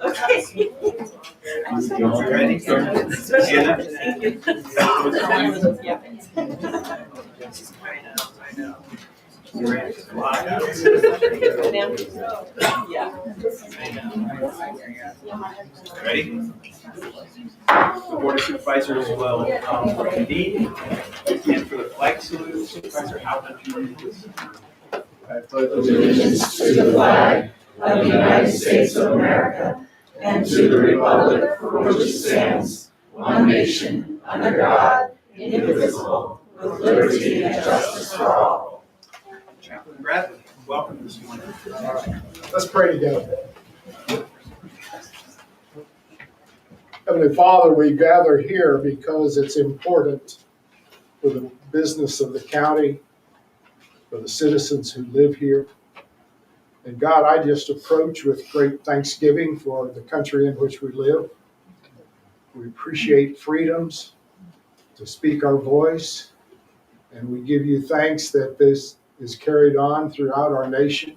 Okay. Ready? Ready? The Board of Supervisors will convene. And for the flag salute, Supervisor, how would you read this? I pledge allegiance to the flag of the United States of America and to the republic for which it stands, one nation, under God, indivisible, with liberty and justice for all. Chaplain Bradley, welcome this morning. Let's pray together. Heavenly Father, we gather here because it's important for the business of the county, for the citizens who live here. And God, I just approach with great thanksgiving for the country in which we live. We appreciate freedoms to speak our voice, and we give you thanks that this is carried on throughout our nation.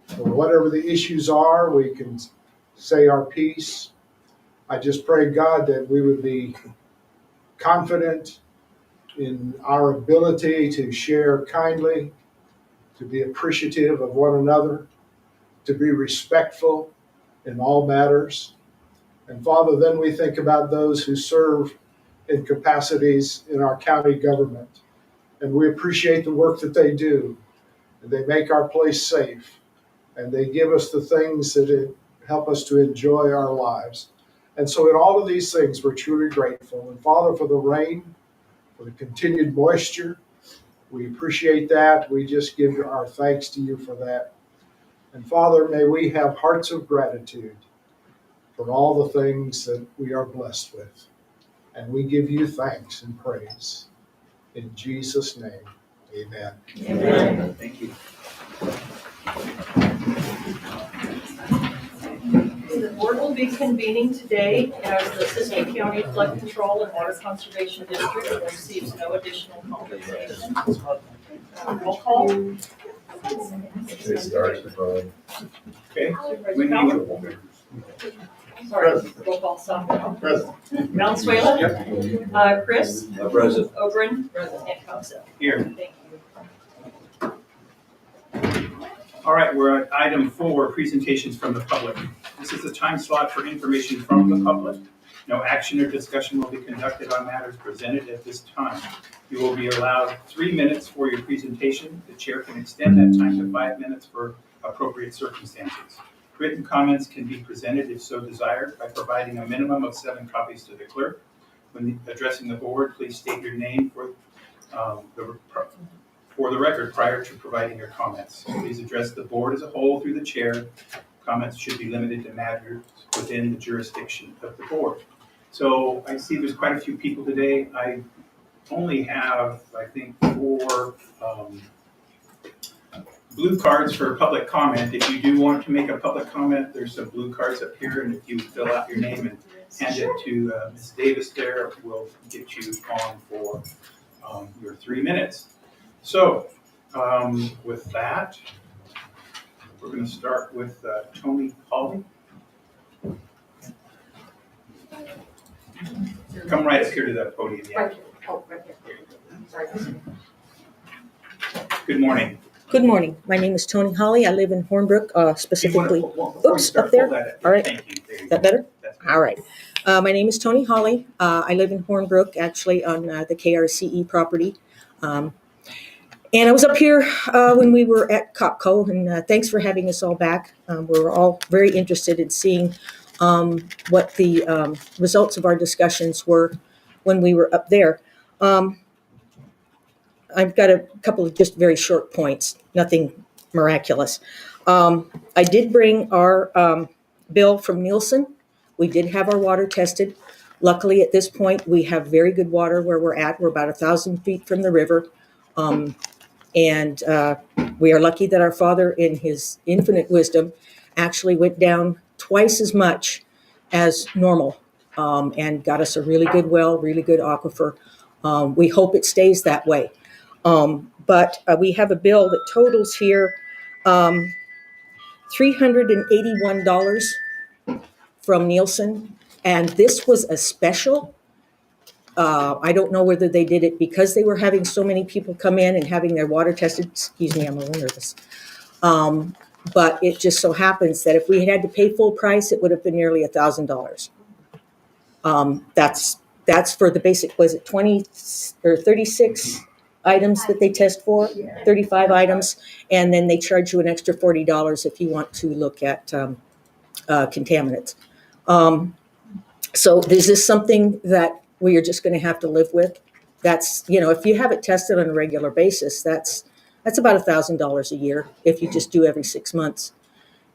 For whatever the issues are, we can say our piece. I just pray, God, that we would be confident in our ability to share kindly, to be appreciative of one another, to be respectful in all matters. And Father, then we think about those who serve in capacities in our county government. And we appreciate the work that they do. And they make our place safe. And they give us the things that help us to enjoy our lives. And so in all of these things, we're truly grateful. And Father, for the rain, for the continued moisture, we appreciate that. We just give our thanks to you for that. And Father, may we have hearts of gratitude for all the things that we are blessed with. And we give you thanks and praise. In Jesus' name, amen. Amen. Thank you. The board will be convening today as the Siskiyou County Flood Control and Water Conservation District receives no additional compensation. Roll call. It starts with Okay. Supervisor Fowler. Sorry, roll call, stop. Present. Valenzuela. Chris. Present. Ogren. And Cobza. Here. Thank you. All right, we're at item 4, presentations from the public. This is a time slot for information from the public. No action or discussion will be conducted on matters presented at this time. You will be allowed 3 minutes for your presentation. The chair can extend that time to 5 minutes for appropriate circumstances. Written comments can be presented if so desired by providing a minimum of 7 copies to the clerk. When addressing the board, please state your name for the record prior to providing your comments. Please address the board as a whole through the chair. Comments should be limited to matters within the jurisdiction of the board. So I see there's quite a few people today. I only have, I think, 4 blue cards for public comment. If you do want to make a public comment, there's some blue cards up here, and if you fill out your name and hand it to Ms. Davis there, we'll get you on for your 3 minutes. So with that, we're going to start with Tony Hawley. Come right up here to that podium. Yeah. Right here. Oh, right here. Sorry. Good morning. Good morning. My name is Tony Holly. I live in Hornbrook, specifically. Before you Oops, start, up there? pull that All right. Thank you. There you Is that go. better? That's All right. My name is Tony Holly. I live in Hornbrook, actually on the KRCE property. And I was up here when we were at COPCO, and thanks for having us all back. We're all very interested in seeing what the results of our discussions were when we were up there. I've got a couple of just very short points, nothing miraculous. I did bring our bill from Nielsen. We did have our water tested. Luckily, at this point, we have very good water where we're at. We're about 1,000 feet from the river. And we are lucky that our Father, in his infinite wisdom, actually went down twice as much as normal and got us a really good well, really good aquifer. We hope it stays that way. But we have a bill that totals here $381 from Nielsen, and this was a special. I don't know whether they did it because they were having so many people come in and having their water tested. Excuse me, I'm a little nervous. But it just so happens that if we had to pay full price, it would have been nearly $1,000. That's for the basic, was it 20 or 36 items that they test for? 35 items, and then they charge you an extra $40 if you want to look at contaminants. So is this something that we are just going to have to live with? That's, if you have it tested on a regular basis, that's about $1,000 a year if you just do every 6 months.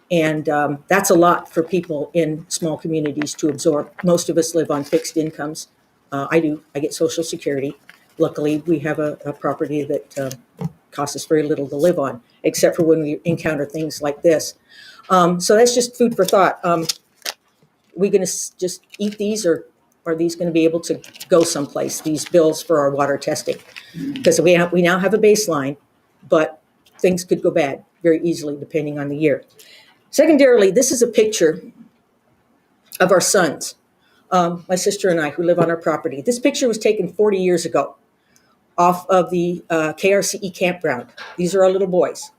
And that's a lot for people in small communities to absorb. Most of us live on fixed incomes. I do. I get Social Security. Luckily, we have a property that costs us very little to live on, except for when we encounter things like this. So that's just food for thought. We going to just eat these, or are these going to be able to go someplace, these bills for our water testing? Because we now have a baseline, but things could go bad very easily depending on the year. Secondarily, this is a picture of our sons, my sister and I, who live on our property. This picture was taken 40 years ago off of the KRCE campground. These are our little boys.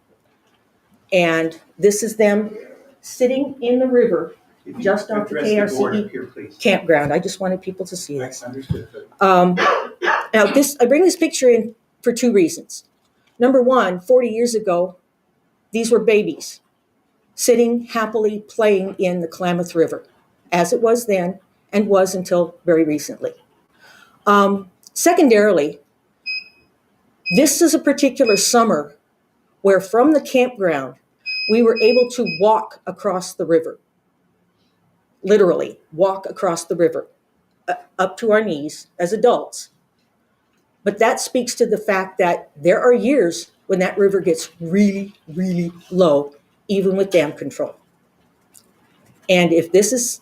And this is them sitting in the river just off the KRCE campground. I just wanted people to see this. Now, I bring this picture in for two reasons. Number one, 40 years ago, these were babies sitting happily playing in the Klamath River, as it was then and was until very recently. Secondarily, this is a particular summer where from the campground, we were able to walk across the river. Literally walk across the river up to our knees as adults. But that speaks to the fact that there are years when that river gets really, really low, even with dam control. And if this is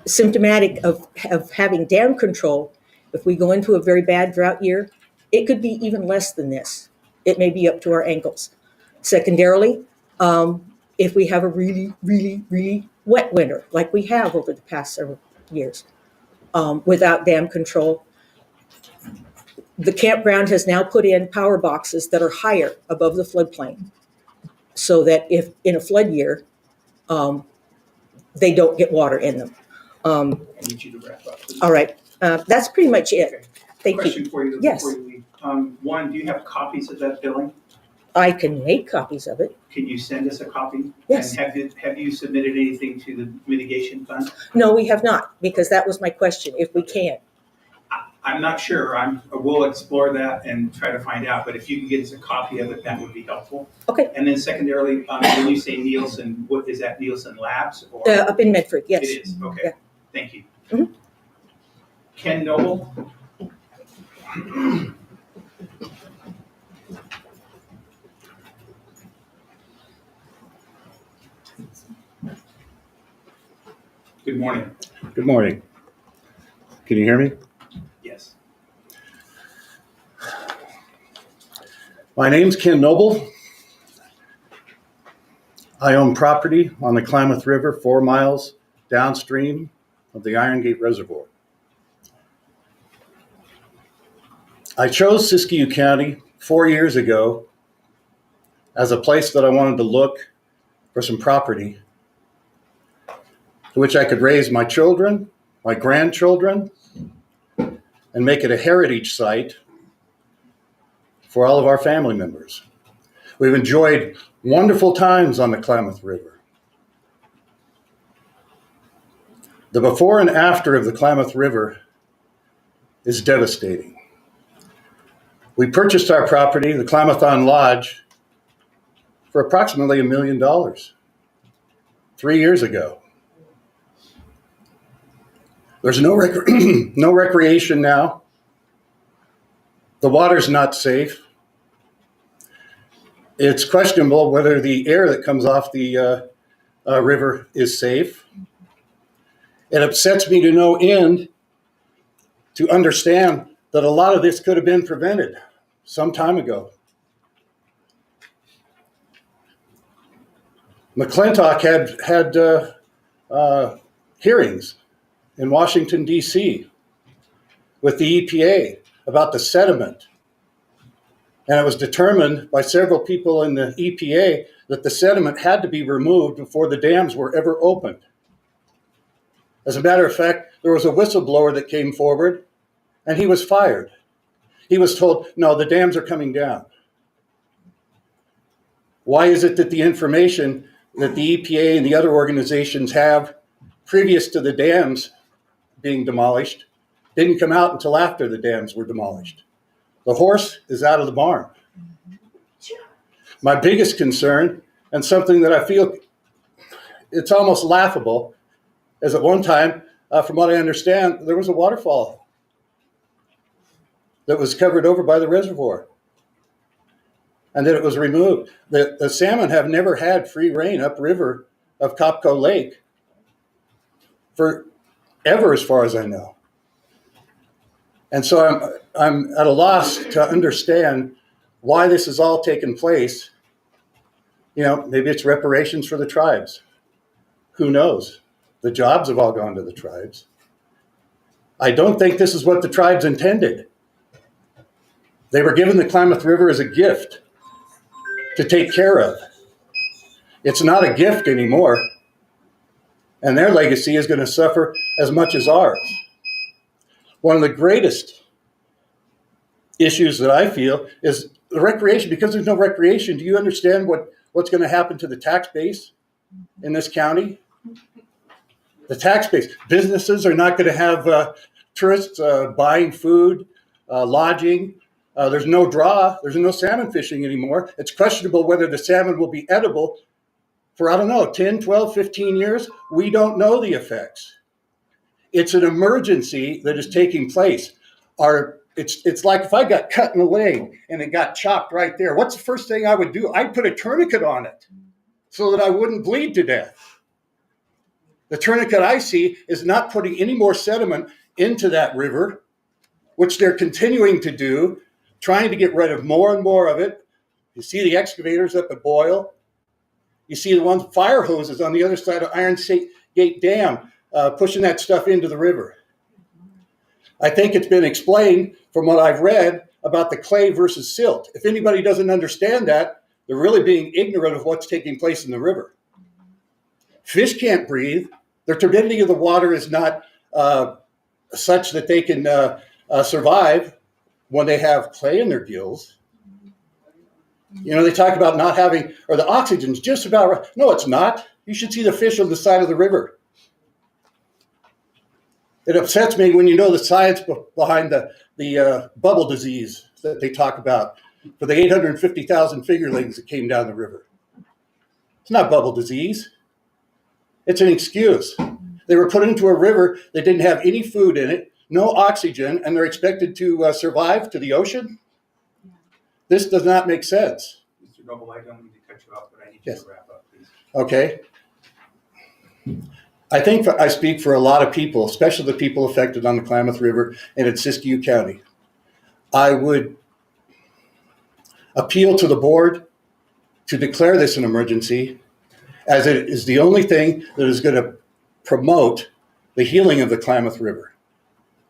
symptomatic of having dam control, if we go into a very bad drought year, it could be even less than this. It may be up to our ankles. Secondarily, if we have a really, really, really wet winter, like we have over the past several years, without dam control, the campground has now put in power boxes that are higher above the floodplain, so that if in a flood year, they don't get water in them. I need you to wrap up, please. All right, that's pretty much it. Okay. Thank you. Question for you Yes. before you leave. One, do you have copies of that billing? I can make copies of it. Can you send us a copy? Yes. And have you submitted anything to the mitigation fund? No, we have not, because that was my question, if we can. I'm not sure. We'll explore that and try to find out, but if you can get us a copy of it, that would be helpful. Okay. And then secondarily, when you say Nielsen, what is that, Nielsen Labs? Or Up in Medford, yes. It is, okay. Yeah. Thank you. Mhm. Ken Noble? Good morning. Good morning. Can you hear me? Yes. My name's Ken Noble. I own property on the Klamath River 4 miles downstream of the Iron Gate Reservoir. I chose Siskiyou County 4 years ago as a place that I wanted to look for some property to which I could raise my children, my grandchildren, and make it a heritage site for all of our family members. We've enjoyed wonderful times on the Klamath River. The before and after of the Klamath River is devastating. We purchased our property, the Klamathon Lodge, for approximately $1 million 3 years ago. There's no recreation now. The water's not safe. It's questionable whether the air that comes off the river is safe. It upsets me to no end to understand that a lot of this could have been prevented some time ago. McClintock had hearings in Washington, D.C. with the EPA about the sediment. And it was determined by several people in the EPA that the sediment had to be removed before the dams were ever opened. As a matter of fact, there was a whistleblower that came forward and he was fired. He was told, no, the dams are coming down. Why is it that the information that the EPA and the other organizations have previous to the dams being demolished didn't come out until after the dams were demolished? The horse is out of the barn. My biggest concern, and something that I feel it's almost laughable, is at one time, from what I understand, there was a waterfall that was covered over by the reservoir and that it was removed. The salmon have never had free reign upriver of Copco Lake forever, as far as I know. And so I'm at a loss to understand why this has all taken place. You know, maybe it's reparations for the tribes. Who knows? The jobs have all gone to the tribes. I don't think this is what the tribes intended. They were given the Klamath River as a gift to take care of. It's not a gift anymore, and their legacy is going to suffer as much as ours. One of the greatest issues that I feel is the recreation. Because there's no recreation, do you understand what's going to happen to the tax base in this county? The tax base. Businesses are not going to have tourists buying food, lodging. There's no draw. There's no salmon fishing anymore. It's questionable whether the salmon will be edible for, 10, 12, 15 years. We don't know the effects. It's an emergency that is taking place. It's like if I got cut in the leg and it got chopped right there, what's the first thing I would do? I'd put a tourniquet on it so that I wouldn't bleed to death. The tourniquet I see is not putting any more sediment into that river, which they're continuing to do, trying to get rid of more and more of it. You see the excavators up at Boyle. You see the ones fire hoses on the other side of Iron Gate Dam pushing that stuff into the river. I think it's been explained from what I've read about the clay versus silt. If anybody doesn't understand that, they're really being ignorant of what's taking place in the river. Fish can't breathe. Their turbidity of the water is not such that they can survive when they have clay in their gills. You know, they talk about not having, or the oxygen's just about right. No, it's not. You should see the fish on the side of the river. It upsets me when you know the science behind the bubble disease that they talk about for the 850,000 fingerlings that came down the river. It's not bubble disease. It's an excuse. They were put into a river that didn't have any food in it, no oxygen, and they're expected to survive to the ocean? This does not make sense. Mr. Noble, I don't mean to cut you off, but I need Yes. you to wrap up, please. Okay. I think I speak for a lot of people, especially the people affected on the Klamath River and in Siskiyou County. I would appeal to the board to declare this an emergency, as it is the only thing that is going to promote the healing of the Klamath River.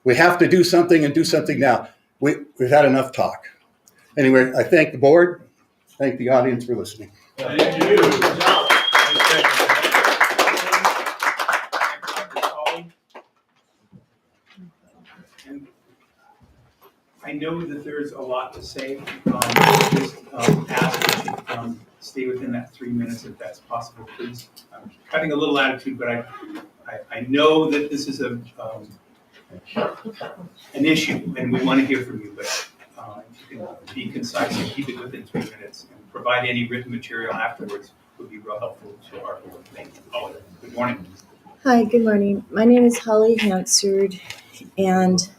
We have to do something and do something now. We've had enough talk. Anyway, I thank the board, thank the audience for listening. Thank you. Good job. And I know that there's a lot to say. Just ask that you stay within that 3 minutes if that's possible, please. I'm cutting a little attitude, but I know that this is an issue, and we want to hear from you, but if you can be concise and keep it within 3 minutes and provide any written material afterwards would be real helpful to our board. Thank you. Good morning. Hi, good morning. My name is Holly Hansard, and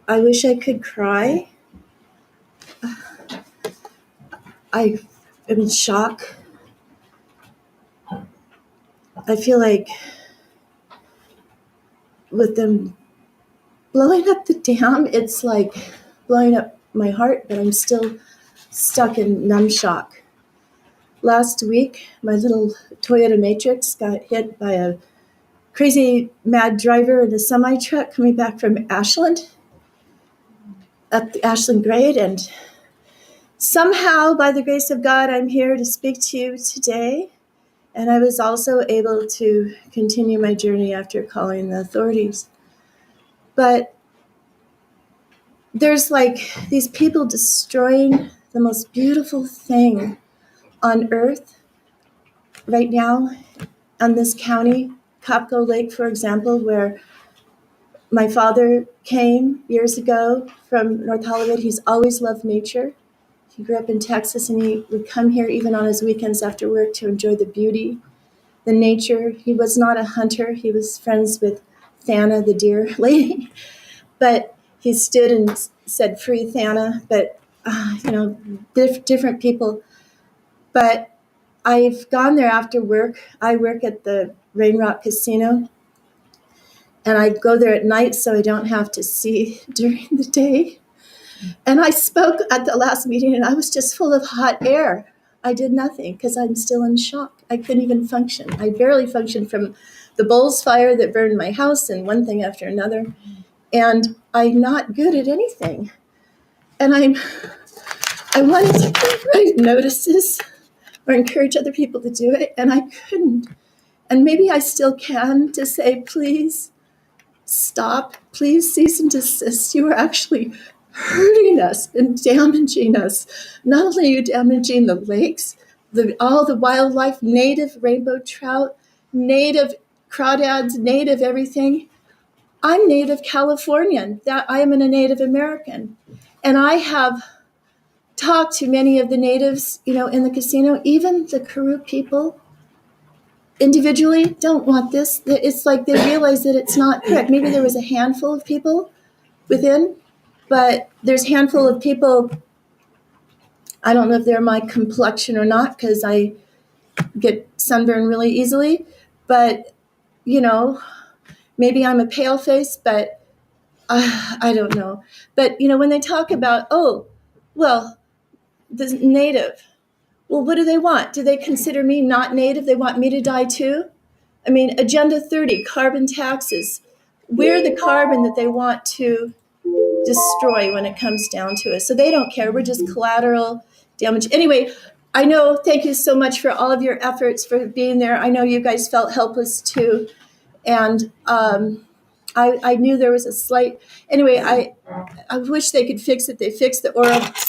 I wish I could cry. I am in shock. I feel like with them blowing up the dam, it's like blowing up my heart, but I'm still stuck in numb shock. last week, my little Toyota Matrix got hit by a crazy mad driver in a semi truck coming back from Ashland, up the Ashland grade. And somehow, by the grace of God, I'm here to speak to you today. And I was also able to continue my journey after calling the authorities. But there's like these people destroying the most beautiful thing on earth right now on this county, Copco Lake, for example, where my father came years ago from North Hollywood. He's always loved nature. He grew up in Texas, and he would come here even on his weekends after work to enjoy the beauty, the nature. He was not a hunter. He was friends with Thana, the deer lady, but he stood and said, "Free Thana." But different people. But I've gone there after work. I work at the Rain Rock Casino, and I go there at night so I don't have to see during the day. And I spoke at the last meeting, and I was just full of hot air. I did nothing because I'm still in shock. I couldn't even function. I barely functioned from the Bulls fire that burned my house and one thing after another. And I'm not good at anything. And I wanted to write notices or encourage other people to do it, and I couldn't. And maybe I still can, to say, please stop, please cease and desist. You are actually hurting us and damaging us. Not only are you damaging the lakes, all the wildlife, native rainbow trout, native crawdads, native everything. I'm native Californian. That I am a Native American. And I have talked to many of the natives, in the casino. Even the Karoo people individually don't want this. It's like they realize that it's not correct. Maybe there was a handful of people within, but there's a handful of people, I don't know if they're my complexion or not, because I get sunburned really easily, but, maybe I'm a pale face, but I don't know. But, when they talk about, the native, well, what do they want? Do they consider me not native? They want me to die too? I mean, Agenda 30, carbon taxes. We're the carbon that they want to destroy when it comes down to it. So they don't care. We're just collateral damage. Anyway, I know, thank you so much for all of your efforts for being there. I know you guys felt helpless too. And I knew there was a slight, anyway, I wish they could fix it. They fixed the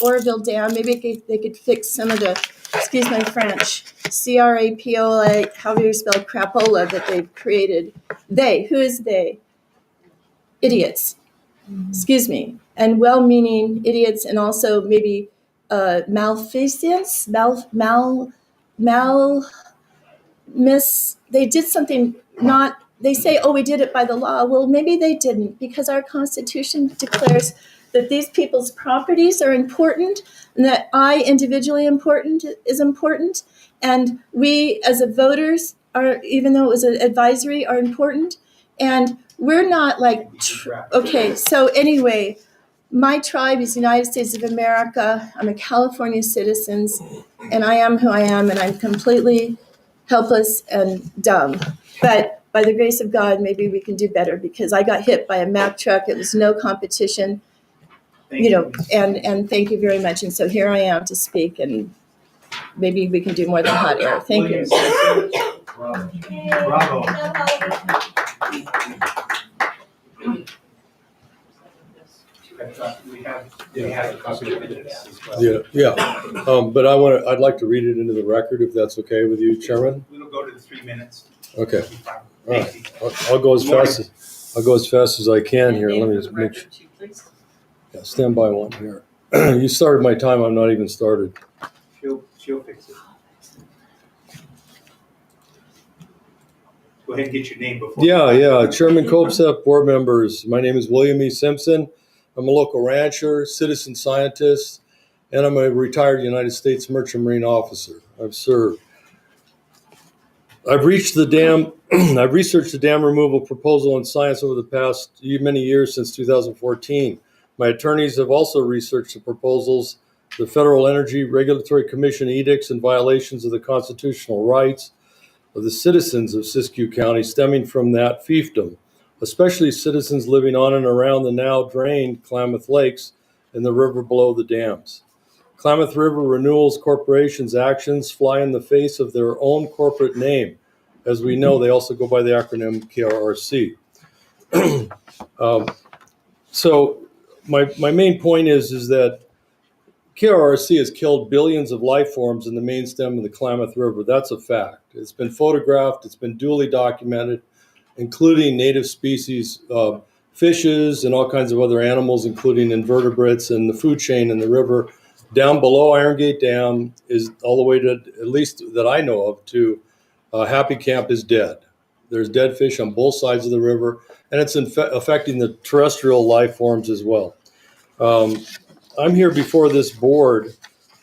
Oroville Dam. Maybe they could fix some of the, excuse my French, CRAPOLA, however you spell crapola that they've created. They, who is they? Idiots, excuse me, and well-meaning idiots, and also maybe malfeasance, they did something not, they say, oh, we did it by the law. Well, maybe they didn't, because our Constitution declares that these people's properties are important, and that I individually is important, and we as a voters are, even though it was an advisory, are important, and we're not like, okay, so anyway, my tribe is the United States of America. I'm a California citizen, and I am who I am, and I'm completely helpless and dumb. But by the grace of God, maybe we can do better, because I got hit by a Mack truck. It was no competition, and thank you very much. And so here I am to speak, and maybe we can do more than hot air. Thank you. Bravo. We have a copy of minutes as well. Yeah. But I'd like to read it into the record, if that's okay with you, Chairman. We'll go to the 3 minutes. Okay. All right. I'll go as fast as I can here. Let me just make sure. Yeah, stand by one here. You started my time. I'm not even started. She'll fix it. Go ahead and get your name before. Yeah. Chairman Kopsep, board members. My name is William E. Simpson. I'm a local rancher, citizen scientist, and I'm a retired United States Merchant Marine officer. I've served. I've researched the dam removal proposal in science over the past many years, since 2014. My attorneys have also researched the proposals the Federal Energy Regulatory Commission edicts and violations of the constitutional rights of the citizens of Siskiyou County stemming from that fiefdom, especially citizens living on and around the now drained Klamath Lakes and the river below the dams. Klamath River Renewals Corporation's actions fly in the face of their own corporate name. As we know, they also go by the acronym KRRC. So my main point is that KRRC has killed billions of life forms in the main stem of the Klamath River. That's a fact. It's been photographed. It's been duly documented, including native species, fishes, and all kinds of other animals, including invertebrates and the food chain in the river. Down below Iron Gate Dam is all the way to, at least that I know of, to Happy Camp is dead. There's dead fish on both sides of the river, and it's affecting the terrestrial life forms as well. I'm here before this board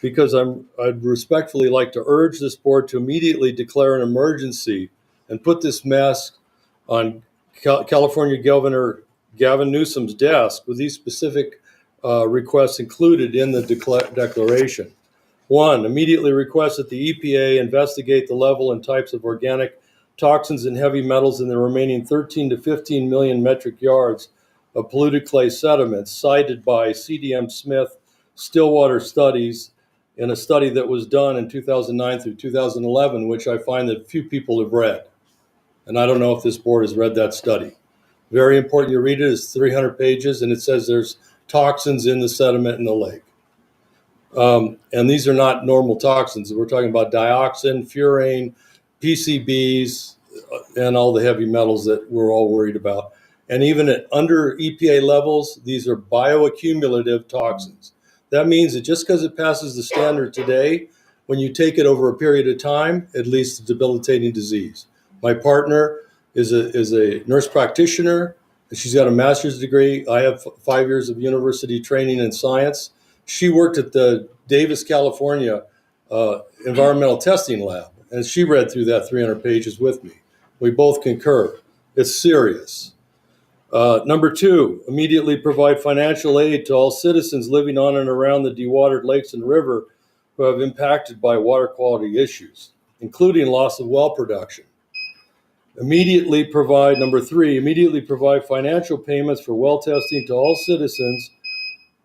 because I'd respectfully like to urge this board to immediately declare an emergency and put this mess on California Governor Gavin Newsom's desk with these specific requests included in the declaration. 1, immediately request that the EPA investigate the level and types of organic toxins and heavy metals in the remaining 13 to 15 million metric yards of polluted clay sediments cited by CDM Smith Stillwater Studies in a study that was done in 2009 through 2011, which I find that few people have read. And I don't know if this board has read that study. Very important you read it. It's 300 pages, and it says there's toxins in the sediment in the lake. And these are not normal toxins. We're talking about dioxin, furane, PCBs, and all the heavy metals that we're all worried about. And even at under EPA levels, these are bioaccumulative toxins. That means that just because it passes the standard today, when you take it over a period of time, it leads to debilitating disease. My partner is a nurse practitioner. She's got a master's degree. I have 5 years of university training in science. She worked at the Davis, California environmental testing lab, and she read through that 300 pages with me. We both concur. It's serious. Number 2, immediately provide financial aid to all citizens living on and around the dewatered lakes and river who have impacted by water quality issues, including loss of well production. Number 3, immediately provide financial payments for well testing to all citizens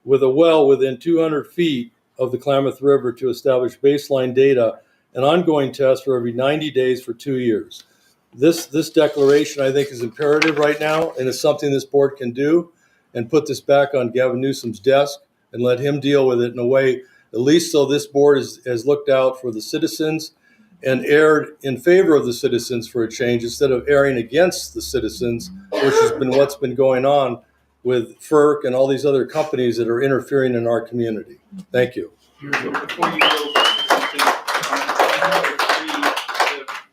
with a well within 200 feet of the Klamath River to establish baseline data and ongoing tests for every 90 days for 2 years. This declaration, I think, is imperative right now, and it's something this board can do, and put this back on Gavin Newsom's desk and let him deal with it in a way, at least so this board has looked out for the citizens and erred in favor of the citizens for a change instead of erring against the citizens, which has been what's been going on with FERC and all these other companies that are interfering in our community. Thank you. Before you go,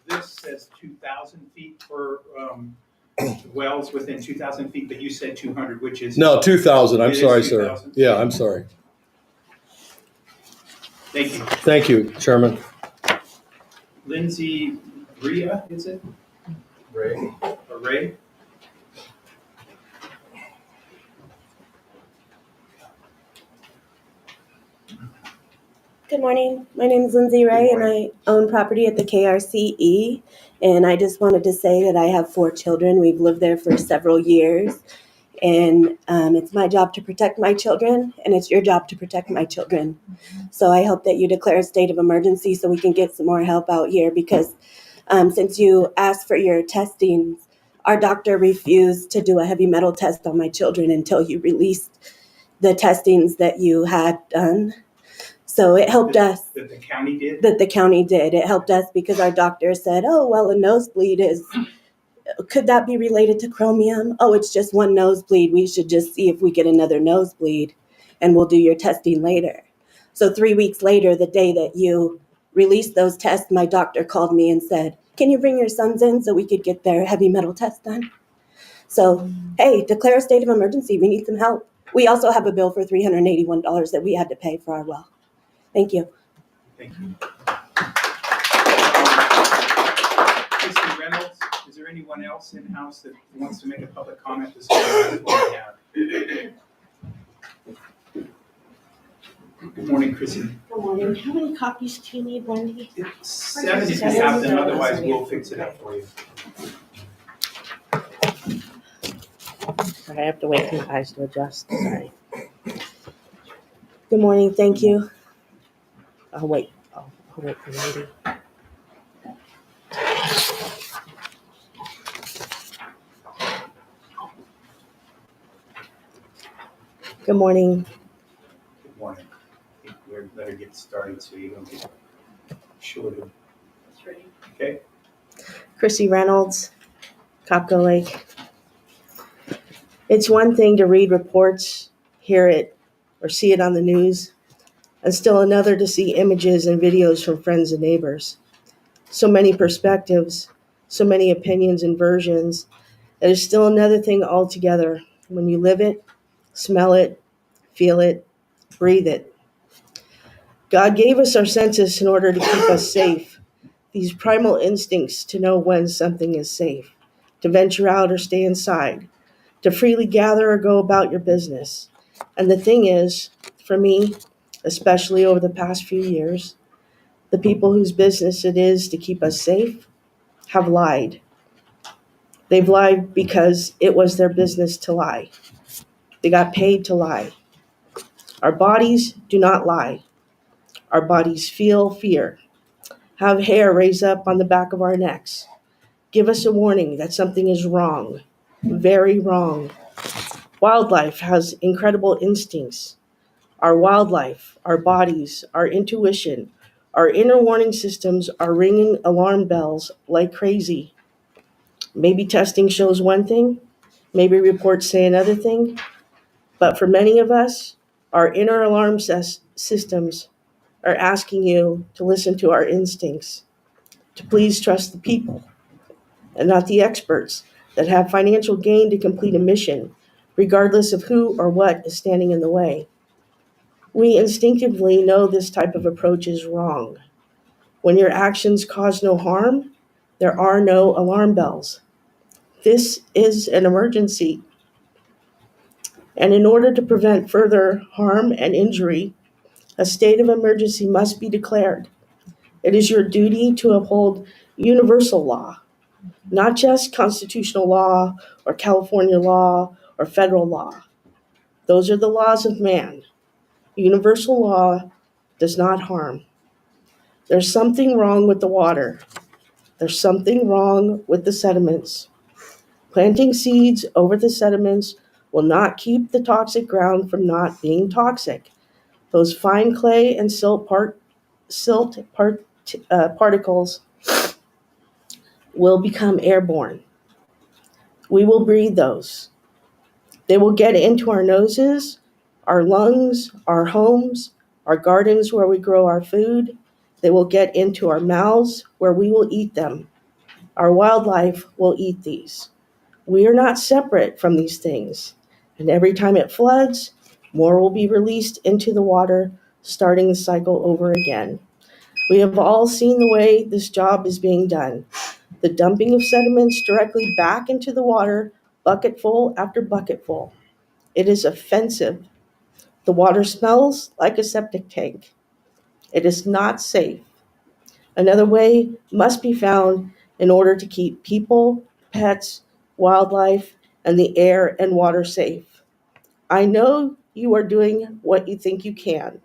this says 2,000 feet for wells within 2,000 feet, but you said 200, which is? No, 2,000. I'm sorry, 2,000? sir. Yeah, I'm sorry. Thank you. Thank you, Chairman. Lindsay Rhea, is it? Ray. Or Ray? Good morning. My name is Lindsay Ray, and I own property at the KRCE. And I just wanted to say that I have 4 children. We've lived there for several years. And it's my job to protect my children, and it's your job to protect my children. So I hope that you declare a state of emergency so we can get some more help out here, because since you asked for your testing, our doctor refused to do a heavy metal test on my children until you released the testings that you had done. So it helped us. That the county did? That the county did. It helped us because our doctor said, oh, well, a nosebleed could that be related to chromium? Oh, it's just one nosebleed. We should just see if we get another nosebleed, and we'll do your testing later. So 3 weeks later, the day that you released those tests, my doctor called me and said, can you bring your sons in so we could get their heavy metal test done? So, hey, declare a state of emergency. We need some help. We also have a bill for $381 that we had to pay for our well. Thank you. Thank you. Mr. Reynolds, is there anyone else in-house that wants to make a public comment? This is what we have. Good morning, Chrissy. Good morning. How many copies do you need, Wendy? 7 if you have them, otherwise we'll fix it up for you. I have to wait for my eyes to adjust. Sorry. Good morning. Thank you. I'll wait. I'll wait for Wendy. Good morning. Good morning. I think we better get started so you don't get shorted. That's ready. Okay? Chrissy Reynolds, Copco Lake. It's one thing to read reports, hear it, or see it on the news, and still another to see images and videos from friends and neighbors. So many perspectives, so many opinions and versions. It is still another thing altogether when you live it, smell it, feel it, breathe it. God gave us our senses in order to keep us safe. These primal instincts to know when something is safe, to venture out or stay inside, to freely gather or go about your business. And the thing is, for me, especially over the past few years, the people whose business it is to keep us safe have lied. They've lied because it was their business to lie. They got paid to lie. Our bodies do not lie. Our bodies feel fear, have hair raise up on the back of our necks, give us a warning that something is wrong, very wrong. Wildlife has incredible instincts. Our wildlife, our bodies, our intuition, our inner warning systems are ringing alarm bells like crazy. Maybe testing shows one thing, maybe reports say another thing, but for many of us, our inner alarm systems are asking you to listen to our instincts, to please trust the people and not the experts that have financial gain to complete a mission, regardless of who or what is standing in the way. We instinctively know this type of approach is wrong. When your actions cause no harm, there are no alarm bells. This is an emergency. And in order to prevent further harm and injury, a state of emergency must be declared. It is your duty to uphold universal law, not just constitutional law or California law or federal law. Those are the laws of man. Universal law does not harm. There's something wrong with the water. There's something wrong with the sediments. Planting seeds over the sediments will not keep the toxic ground from not being toxic. Those fine clay and silt particles will become airborne. We will breathe those. They will get into our noses, our lungs, our homes, our gardens where we grow our food. They will get into our mouths where we will eat them. Our wildlife will eat these. We are not separate from these things. And every time it floods, more will be released into the water, starting the cycle over again. We have all seen the way this job is being done. The dumping of sediments directly back into the water, bucketful after bucketful. It is offensive. The water smells like a septic tank. It is not safe. Another way must be found in order to keep people, pets, wildlife, and the air and water safe. I know you are doing what you think you can.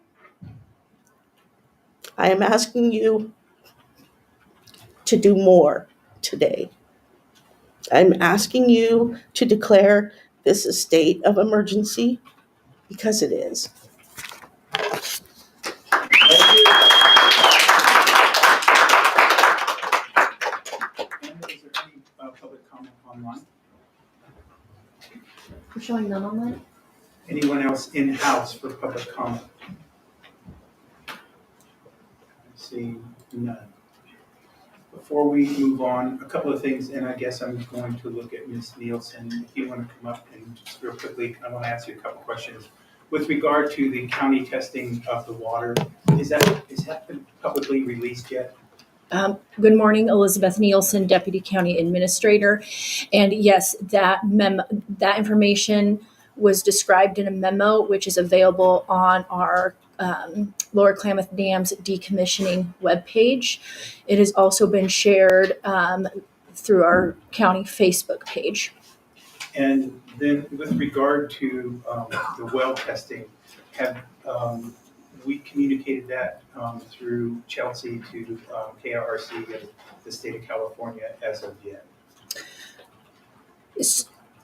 I am asking you to do more today. I'm asking you to declare this a state of emergency because it is. Thank you. And is there any public comment online? We're showing none online? Anyone else in-house for public comment? I see none. Before we move on, a couple of things, and I guess I'm going to look at Ms. Nielsen. If you want to come up and just real quickly, I want to ask you a couple questions. With regard to the county testing of the water, is that been publicly released yet? Good morning, Elizabeth Nielsen, Deputy County Administrator. And yes, that information was described in a memo, which is available on our Lower Klamath Dam's decommissioning webpage. It has also been shared through our county Facebook page. And then with regard to the well testing, have we communicated that through Chelsea to KRRC and the state of California as of yet?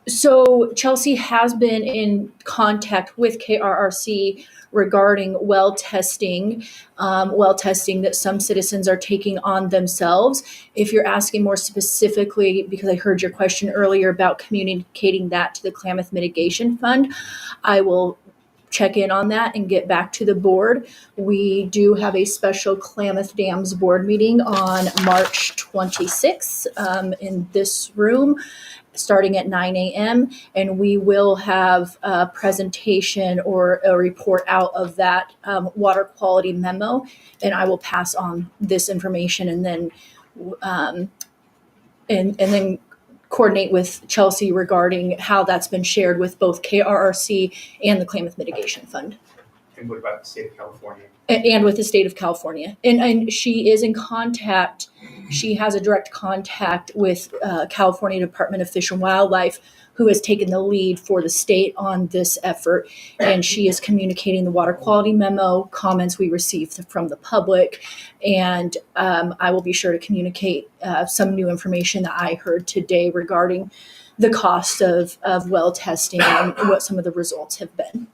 So Chelsea has been in contact with KRRC regarding well testing that some citizens are taking on themselves. If you're asking more specifically, because I heard your question earlier about communicating that to the Klamath Mitigation Fund, I will check in on that and get back to the board. We do have a special Klamath Dams board meeting on March 26th in this room, starting at 9 a.m. And we will have a presentation or a report out of that water quality memo. And I will pass on this information and then and then coordinate with Chelsea regarding how that's been shared with both KRRC and the Klamath Mitigation Fund. And what about the state of California? And with the state of California. And she is in contact, she has a direct contact with California Department of Fish and Wildlife, who has taken the lead for the state on this effort. And she is communicating the water quality memo, comments we received from the public. And I will be sure to communicate some new information that I heard today regarding the cost of well testing and what some of the results have been.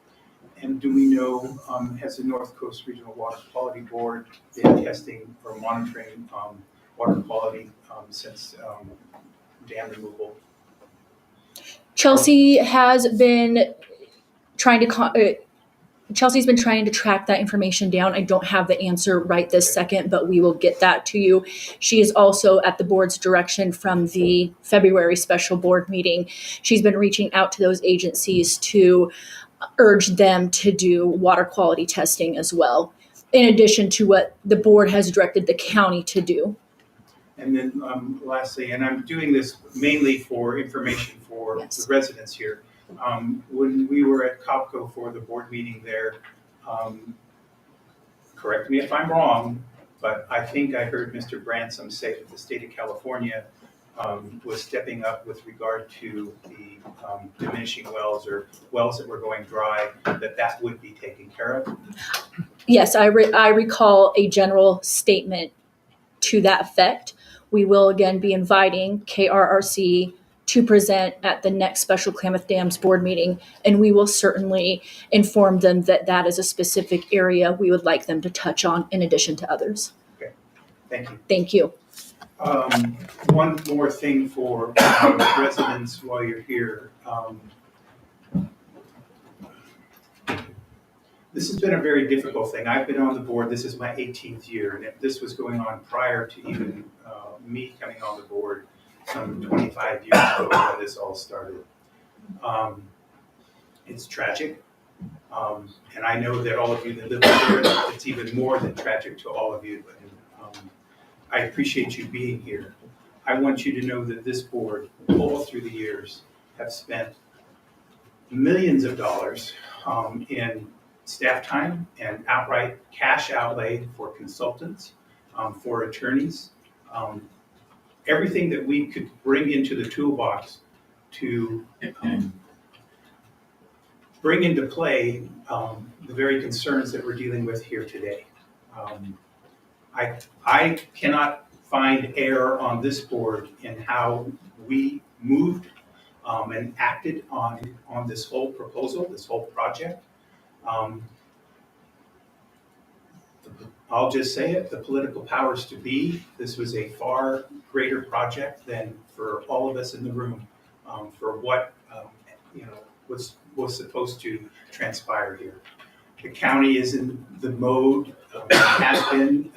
And do we know, has the North Coast Regional Water Quality Board been testing or monitoring water quality since dam removal? Chelsea has been trying to Chelsea's been trying to track that information down. I don't have the answer right this second, but we will get that to you. She is also at the board's direction from the February special board meeting. She's been reaching out to those agencies to urge them to do water quality testing as well, in addition to what the board has directed the county to do. And then lastly, and I'm doing this mainly for information for the residents here. When we were at COPCO for the board meeting there, correct me if I'm wrong, but I think I heard Mr. Bransom say that the state of California was stepping up with regard to the diminishing wells or wells that were going dry, that would be taken care of? Yes, I recall a general statement to that effect. We will again be inviting KRRC to present at the next special Klamath Dams board meeting, and we will certainly inform them that that is a specific area we would like them to touch on in addition to others. Okay, thank you. Thank you. One more thing for residents while you're here. This has been a very difficult thing. I've been on the board, this is my 18th year, and if this was going on prior to even me coming on the board some 25 years ago when this all started. It's tragic, and I know that all of you that live here, it's even more than tragic to all of you. I appreciate you being here. I want you to know that this board, all through the years, have spent millions of dollars in staff time and outright cash outlay for consultants, for attorneys, everything that we could bring into the toolbox to bring into play the very concerns that we're dealing with here today. I cannot find error on this board in how we moved and acted on this whole proposal, this whole project. I'll just say it, the political powers to be, this was a far greater project than for all of us in the room, for what was supposed to transpire here. The county is in the mode, has been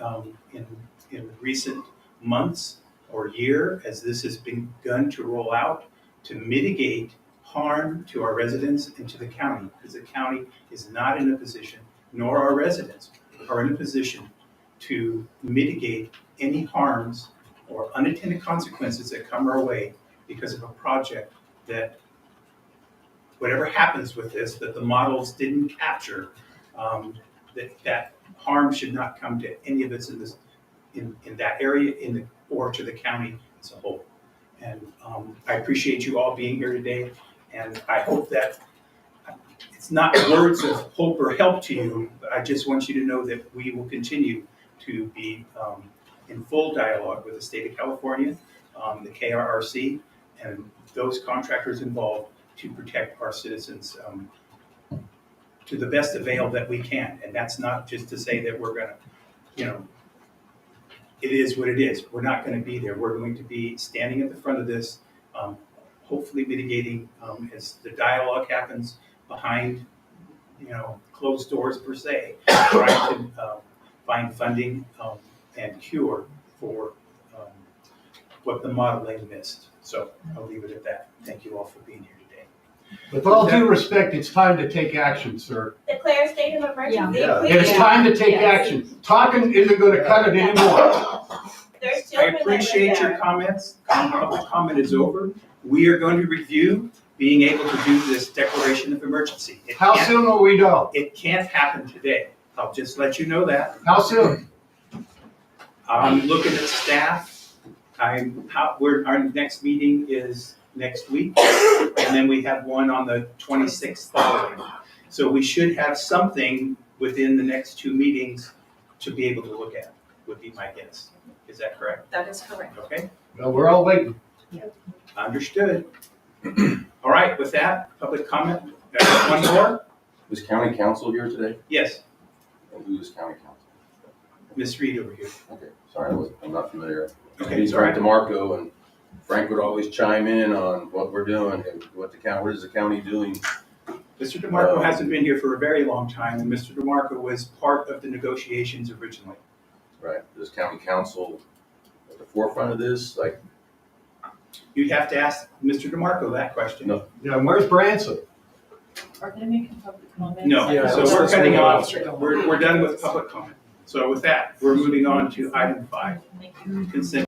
in recent months or year as this has begun to roll out to mitigate harm to our residents and to the county, because the county is not in a position, nor our residents are in a position to mitigate any harms or unintended consequences that come our way because of a project that, whatever happens with this, that the models didn't capture, that harm should not come to any of us in that area, or to the county as a whole. And I appreciate you all being here today, and I hope that it's not words of hope or help to you, but I just want you to know that we will continue to be in full dialogue with the state of California, the KRRC, and those contractors involved to protect our citizens to the best avail that we can. And that's not just to say that we're gonna, it is what it is. We're not gonna be there. We're going to be standing at the front of this, hopefully mitigating as the dialogue happens behind, closed doors per se, trying to find funding and cure for what the modeling missed. So I'll leave it at that. Thank you all for being here today. With all due respect, it's time to take action, sir. Declare state of emergency. Yeah. please. It's time to take action. Talking isn't gonna cut it anymore. There's I children that live appreciate your there. comments. Public comment is over. We are going to review being able to do this declaration of emergency. How soon will we know? It can't happen today. I'll just let you know that. How soon? I'm looking at staff. Our next meeting is next week, and then we have one on the 26th following. So we should have something within the next 2 meetings to be able to look at, would be my guess. Is that correct? That is correct. Okay, Well, we're all waiting. understood. All right, with that, public comment. One more? Is county council here today? Yes, And who is county council? Ms. Reed over here. Okay, sorry, I'm not familiar. Okay, He's it's all right. Frank DeMarco, and Frank would always chime in on what we're doing and what is the county doing. Mr. DeMarco hasn't been here for a very long time, and Mr. DeMarco was part of the negotiations originally. Right, is county council at the forefront of this? Like, You'd have to ask Mr. DeMarco that question. No. Yeah, and where's Branson? Are they making public comments? No, Yeah, so let's we're just cutting move off, on. we're done with public comment. So with that, we're moving on to item 5, Thank you. consent.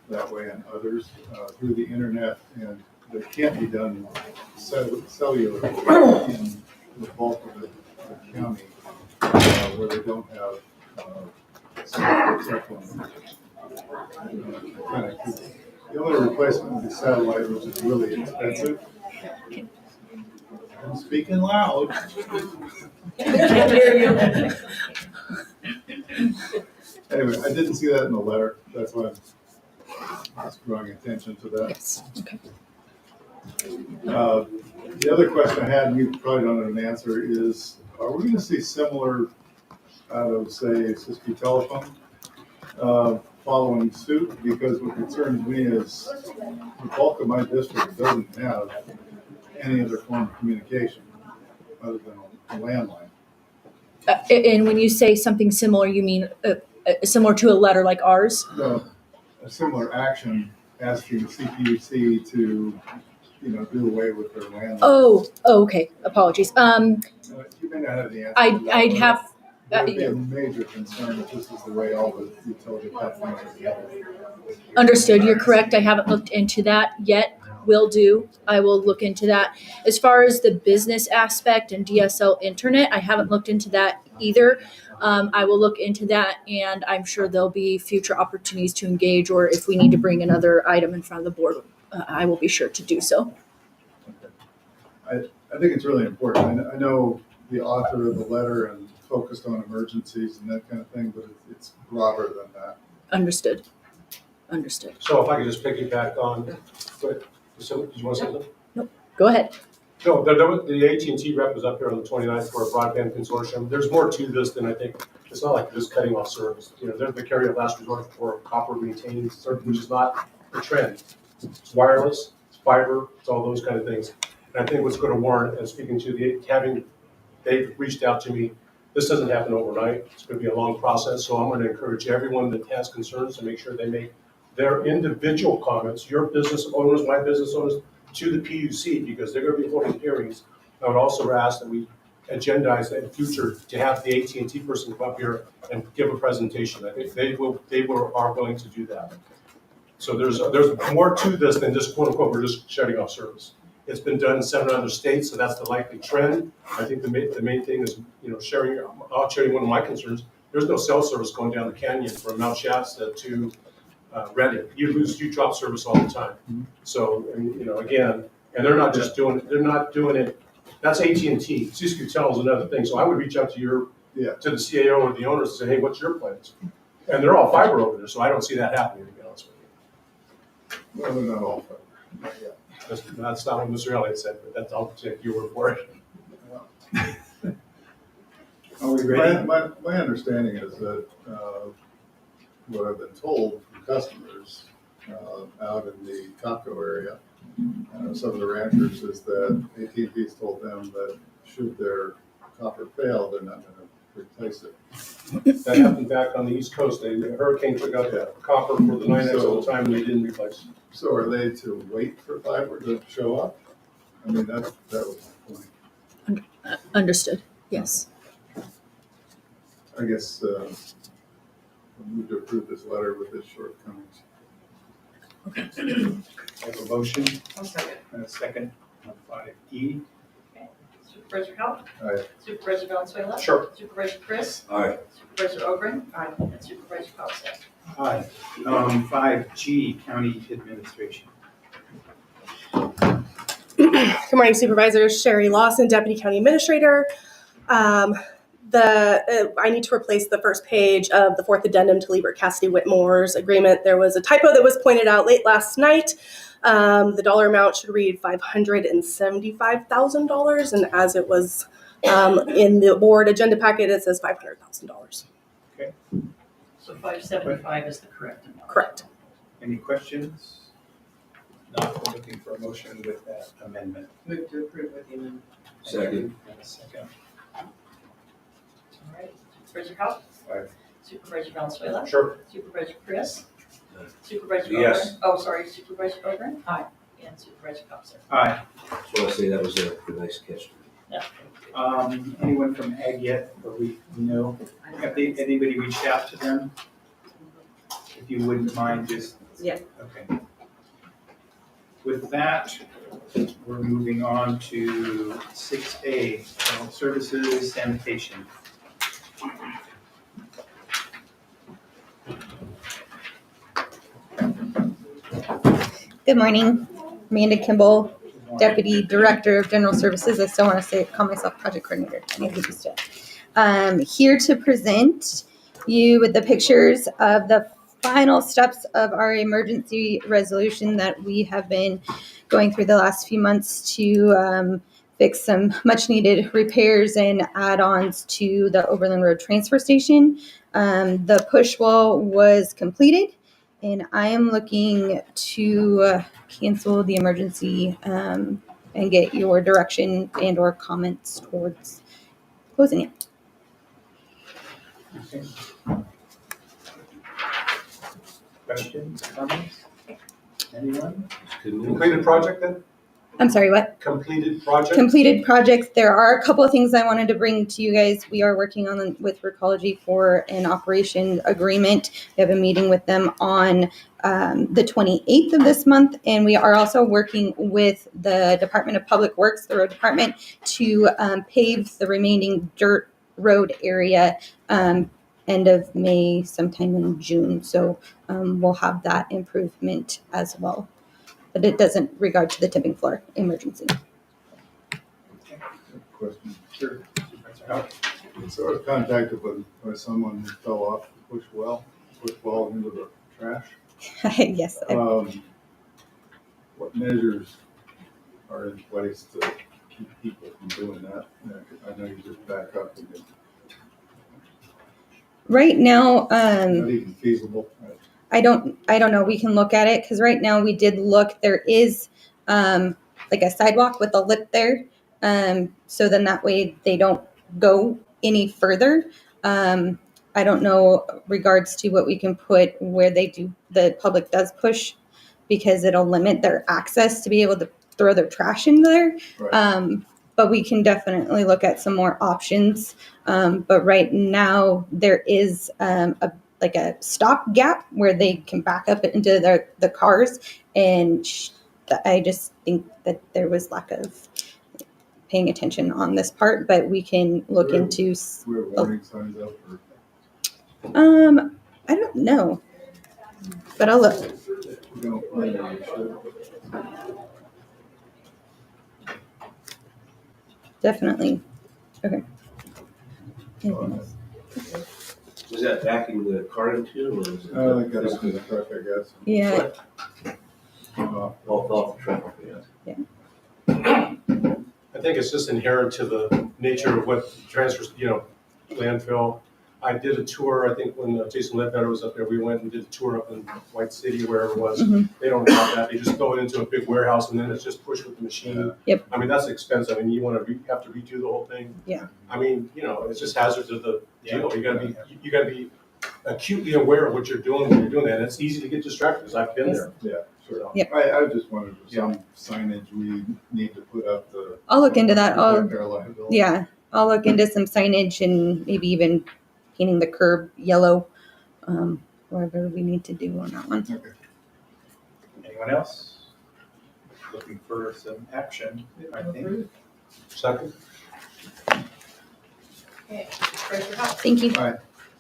that way and others through the internet, and that can't be done cellular in the bulk of the county where they don't have cell phone connectivity. The only replacement would be satellite, which is really expensive. I'm speaking loud. Can't hear you. Anyway, I didn't see that in the letter. That's why I'm just drawing attention to that. Yes, okay. The other question I had, and you probably don't have an answer, is are we going to see similar out of, say, Siskiyou Telephone following suit? Because what concerns me is the bulk of my district doesn't have any other form of communication other than a landline. And when you say something similar, you mean similar to a letter like ours? So a similar action asking CPUC to, do away with their landline. Oh, okay. Apologies. You may not have the answer. I'd have. It would be a major concern if this is the way all the utility companies are together. Understood. You're correct. I haven't looked into that yet. Will do. I will look into that. As far as the business aspect and DSL internet, I haven't looked into that either. I will look into that, and I'm sure there'll be future opportunities to engage, or if we need to bring another item in front of the board, I will be sure to do so. I think it's really important. I know the author of the letter and focused on emergencies and that kind of thing, but it's broader than that. Understood. Understood. So if I could just piggyback on, so, did you want to say something? Go ahead. No, the AT&T rep was up here on the 29th for a broadband consortium. There's more to this than I think. It's not like just cutting off service. They're the carrier of last resort for copper maintained service, which is not the trend. It's wireless, it's fiber, it's all those kind of things. And I think what's going to warrant, and speaking to they've reached out to me. This doesn't happen overnight. It's going to be a long process. So I'm going to encourage everyone that has concerns to make sure they make their individual comments, your business owners, my business owners, to the PUC, because they're going to be holding hearings. I would also ask that we agendize that in the future to have the AT&T person come up here and give a presentation. I think they are going to do that. So there's more to this than just quote unquote, we're just shutting off service. It's been done in 7 other states, so that's the likely trend. I think the main thing is, sharing. I'll share you one of my concerns. There's no cell service going down the canyon from Mount Shasta to Reading. You drop service all the time. So, again, and they're not just doing it. They're not doing it. That's AT&T. Siskiyou Tel is another thing. So I would reach out to to the CAO or the owners and say, hey, what's your plans? And they're all fiber over there, so I don't see that happening, to be honest with you. Well, they're not all fiber. Not yet. That's not what Mr. Elliott said, but I'll take your word for it. Are we ready? My understanding is that what I've been told from customers out in the Taco area, some of the ranchers, is that AT&T's told them that should their copper fail, they're not going to replace it. That happened back on the East Coast. The hurricane took out the copper for the 9X all the time, and they didn't replace it. So are they to wait for fiber to show up? I mean, that was my point. Understood. Yes. I guess we'll move to approve this letter with its shortcomings. I have a motion I'll second. and a second on 5E. Supervisor Howell? Aye. Supervisor Valenzuela? Sure. Supervisor Chris? Aye. Supervisor Ogren? Aye. And Supervisor Costa? Aye. 5G, County Administration. Good morning, Supervisors. Sherry Lawson, Deputy County Administrator. I need to replace the first page of the fourth addendum to Liebert Cassidy Whitmore's agreement. There was a typo that was pointed out late last night. The dollar amount should read $575,000, and as it was in the board agenda packet, it says $500,000. Okay. So 575 is the correct amount. Correct. Any questions? Not looking for a motion with that amendment. Move to approve with the amendment. Second. And a second. All right. Supervisor Howell? Aye. Supervisor Valenzuela? Sure. Supervisor Chris? Supervisor Yes. Ogren? Oh, sorry, Supervisor Ogren? Aye. And Supervisor Costa? Aye. Just want to say that was a nice catch. Yeah. Anyone from Ag yet, or we know? Have anybody reached out to them? If you wouldn't mind just. Yeah. Okay. With that, we're moving on to 6A, General Services, Sanitation. Good morning, Amanda Kimball, Deputy Director of General Services. I still want to call myself Project Coordinator. I need to be still. Here to present you with the pictures of the final steps of our emergency resolution that we have been going through the last few months to fix some much needed repairs and add-ons to the Overland Road transfer station. The push wall was completed, and I am looking to cancel the emergency and get your direction and or comments towards closing it. Okay. Questions, comments? Anyone? Completed project then? I'm sorry, what? Completed project? Completed projects. There are a couple of things I wanted to bring to you guys. We are working on with Recology for an operation agreement. We have a meeting with them on the 28th of this month, and we are also working with the Department of Public Works, the road department, to pave the remaining dirt road area end of May, sometime in June. So we'll have that improvement as well. But it doesn't regard to the tipping floor emergency. Question. Sure. So I was contacted by someone who fell off the push well into the trash. Yes. What measures are in place to keep people from doing that? I know you just back up and it's Right now, not even feasible. I don't know. We can look at it because right now we did look. There is like a sidewalk with a lip there, so then that way they don't go any further. I don't know regards to what we can put where the public does push, because it'll limit their access to be able to throw their trash in there. Right. But we can definitely look at some more options. But right now there is a stop gap where they can back up into the cars, and I just think that there was lack of paying attention on this part, but we can look into. Where warning signs up for. I don't know, but I'll look. We don't find any shit. Definitely. Okay. Was that backing the car into, or was it? I got up in the truck, I guess. Yeah. Off the truck, yeah. I think it's just inherent to the nature of what transfers, landfill. I did a tour, I think when Jason Ledbetter was up there, we went and did a tour up in White City, wherever it was. Mhm. They don't have that. They just go into a big warehouse and then it's just pushed with the machine. Yep. I mean, that's expensive. I mean, you want to have to redo the whole thing. Yeah. I mean, it's just hazards of the deal. You gotta be acutely aware of what you're doing when you're doing that. And it's easy to get distracted because I've been there. Yeah, sure. Yep. I just wondered if some signage we need to put up the. I'll look into that. protect our liability. Yeah, I'll look into some signage and maybe even painting the curb yellow, whatever we need to do on that one. Okay. Anyone else? Looking for some action, I think. Second. Okay, Supervisor Howell. Thank you. Aye.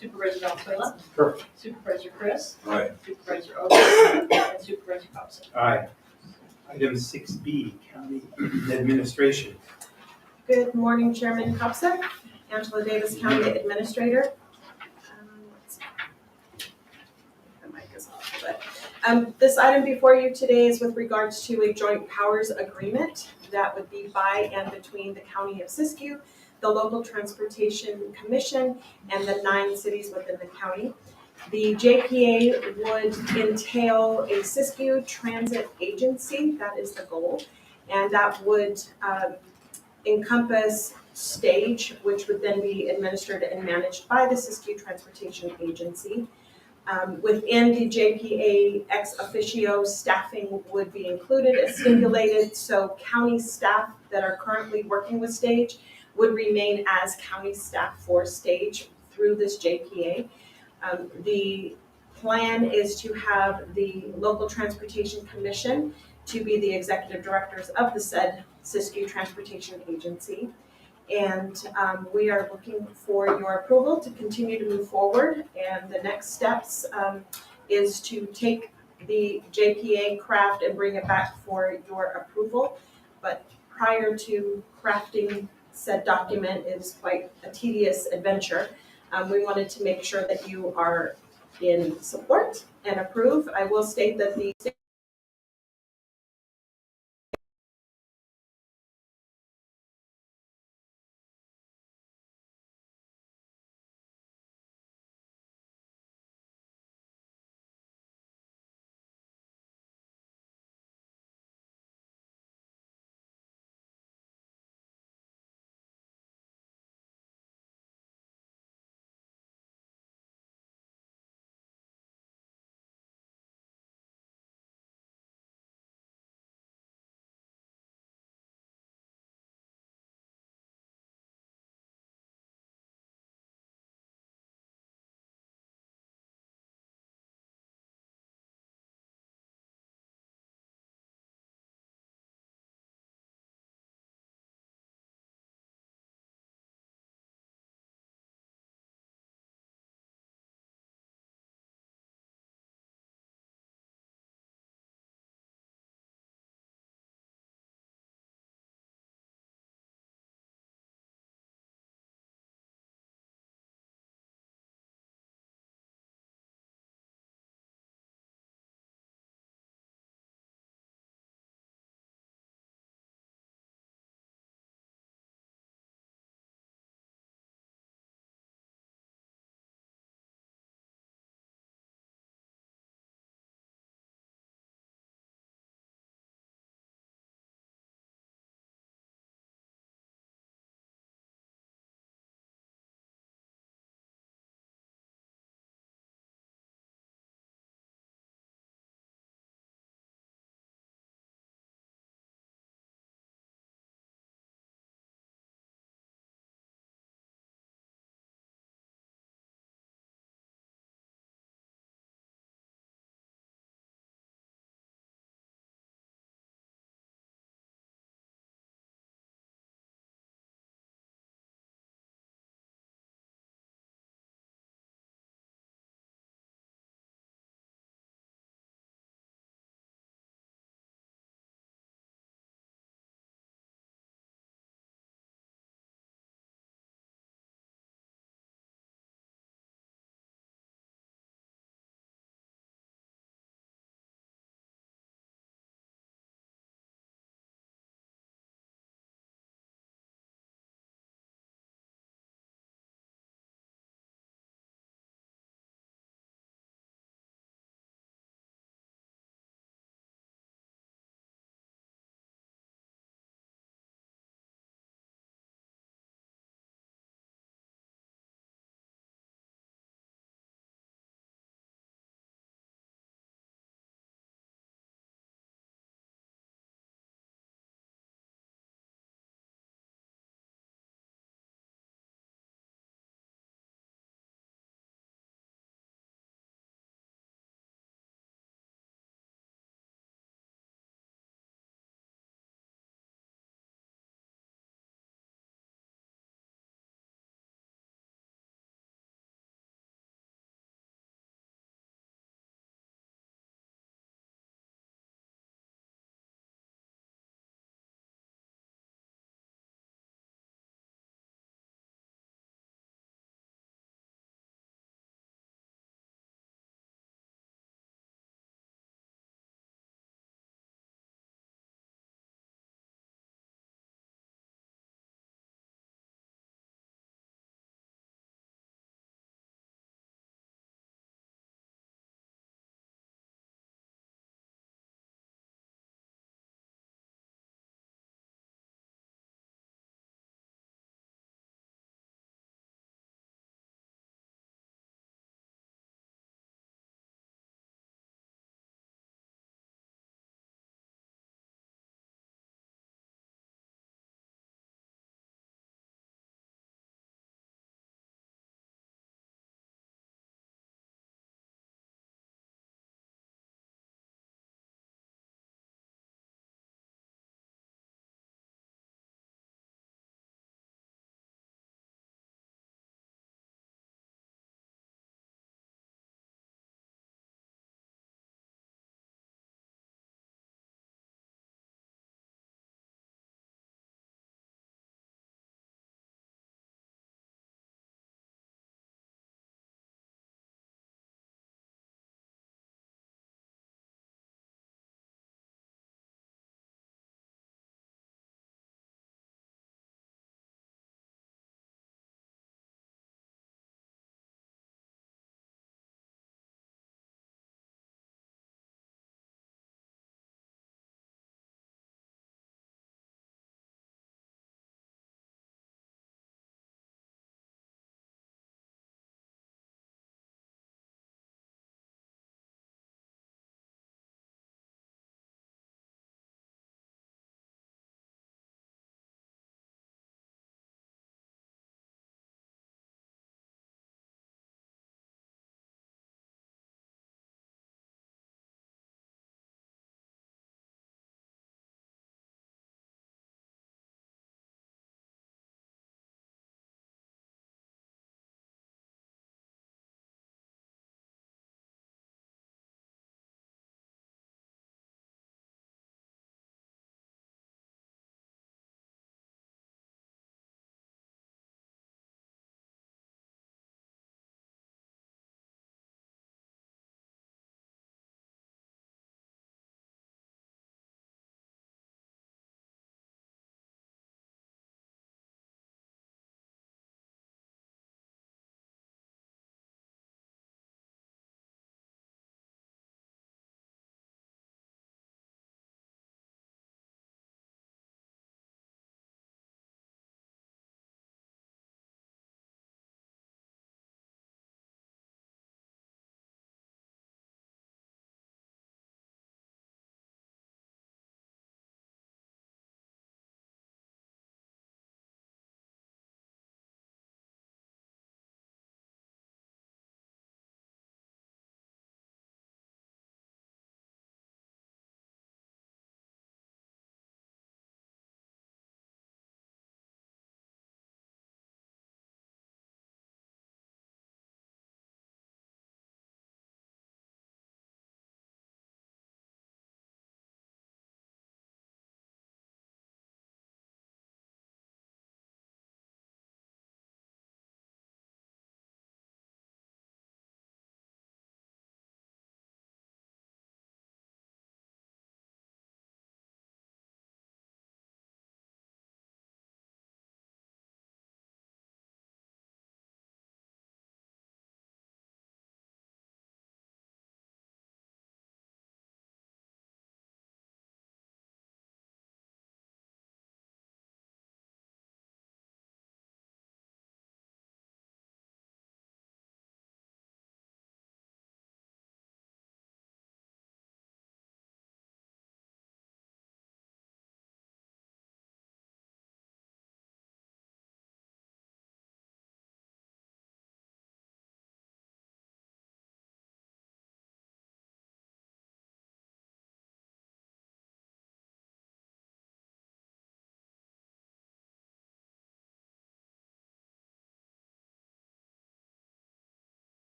Supervisor Valenzuela. Sure. Supervisor Chris. Aye. Supervisor Oakley. And Supervisor Thompson. Aye. Item 6B, County Administration. Good morning, Chairman Kopsek, Angela Davis, County Administrator. The mic is off, but this item before you today is with regards to a joint powers agreement that would be by and between the County of Siskiyou, the Local Transportation Commission, and the 9 cities within the county. The JPA would entail a Siskiyou Transit Agency, that is the goal, and that would encompass Stage, which would then be administered and managed by the Siskiyou Transportation Agency. Within the JPA ex officio, staffing would be included as stipulated, so county staff that are currently working with Stage would remain as county staff for Stage through this JPA. The plan is to have the Local Transportation Commission to be the executive directors of the said Siskiyou Transportation Agency. And we are looking for your approval to continue to move forward. And the next steps is to take the JPA craft and bring it back for your approval. but prior to crafting said document is quite a tedious adventure. We wanted to make sure that you are in support and approve. I will state that the